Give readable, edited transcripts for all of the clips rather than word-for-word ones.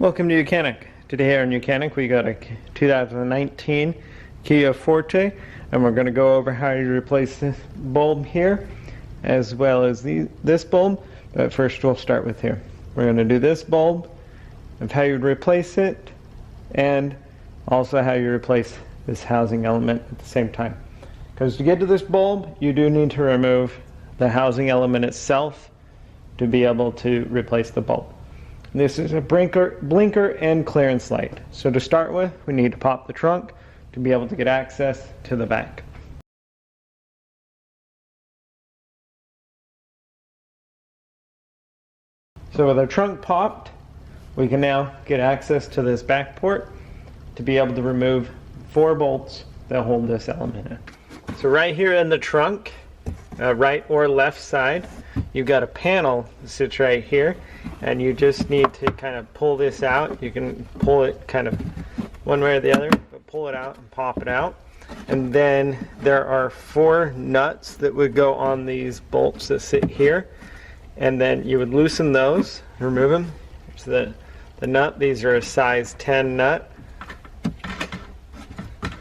Welcome to YOUCANIC. Today here in YOUCANIC we got a 2019 Kia Forte, and we're going to go over how you replace this bulb here as well as this bulb. But first we'll start with here. We're going to do this bulb, of how you'd replace it, and also how you replace this housing element at the same time. Because to get to this bulb you do need to remove the housing element itself to be able to replace the bulb. This is a blinker and clearance light. So to start with, we need to pop the trunk to be able to get access to the back. So with our trunk popped, we can now get access to this back port to be able to remove 4 bolts that hold this element in. So right here in the trunk, right or left side, you've got a panel that sits right here, and you just need to kind of pull this out. You can pull it kind of one way or the other, but pull it out and pop it out. And then there are 4 nuts that would go on these bolts that sit here, and then you would loosen those, remove them. So the nut, these are a size 10 nut,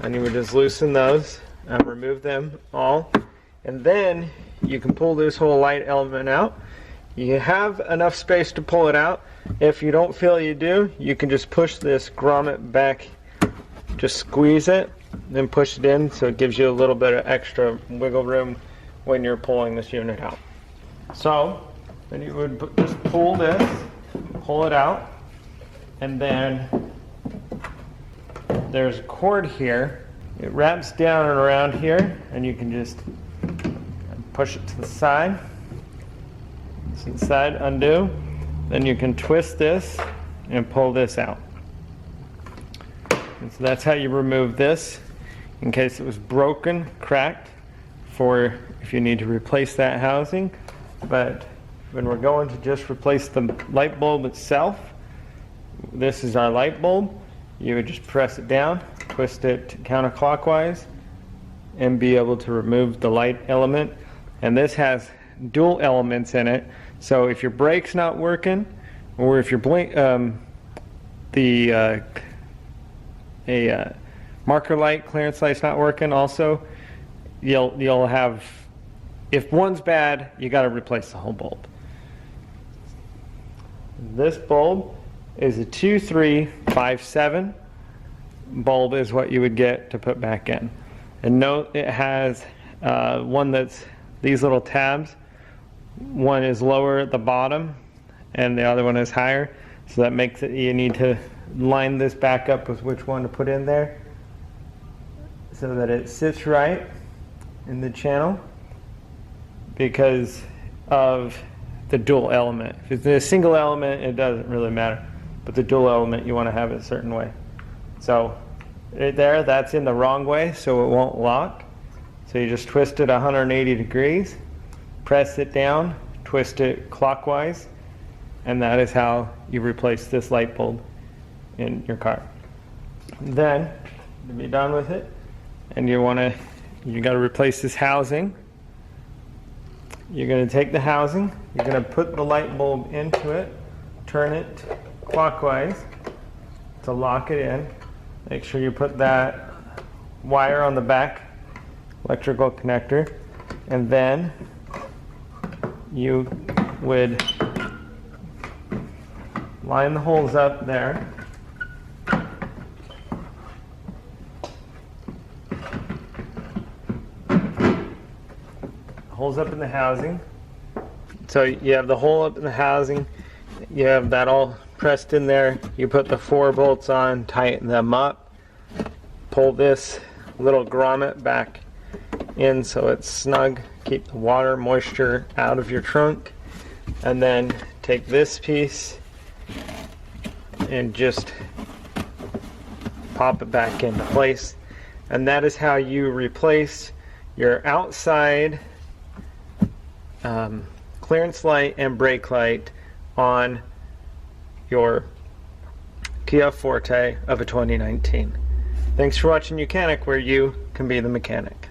and you would just loosen those and remove them all. And then you can pull this whole light element out. You have enough space to pull it out. If you don't feel you do, you can just push this grommet back, just squeeze it, then push it in, so it gives you a little bit of extra wiggle room when you're pulling this unit out. So then you would just pull this, pull it out, and then there's a cord here. It wraps down and around here, and you can just push it to the side. To the side, undo. Then you can twist this and pull this out. And so that's how you remove this in case it was broken, cracked, for if you need to replace that housing. But when we're going to just replace the light bulb itself, this is our light bulb. You would just press it down, twist it counterclockwise, and be able to remove the light element. And this has dual elements in it, so if your brake's not working, or if your marker light, clearance light's not working, also you'll have, if one's bad, you got to replace the whole bulb. This bulb is a 2357 bulb is what you would get to put back in. And note it has one that's these little tabs. One is lower at the bottom and the other one is higher, so that makes it, you need to line this back up with which one to put in there so that it sits right in the channel because of the dual element. If it's a single element, it doesn't really matter, but the dual element, you want to have it a certain way. So right there, that's in the wrong way, so it won't lock. So you just twist it 180 degrees, press it down, twist it clockwise, and that is how you replace this light bulb in your car. Then, to be done with it, and you got to replace this housing. You're going to take the housing, you're going to put the light bulb into it, turn it clockwise to lock it in. Make sure you put that wire on the back, electrical connector, and then you would line the holes up there. Holes up in the housing. So you have the hole up in the housing, you have that all pressed in there, you put the 4 bolts on, tighten them up, pull this little grommet back in so it's snug, keep the water, moisture out of your trunk, and then take this piece and just pop it back into place. And that is how you replace your outside clearance light and brake light on your Kia Forte of a 2019. Thanks for watching YOUCANIC, where you can be the mechanic.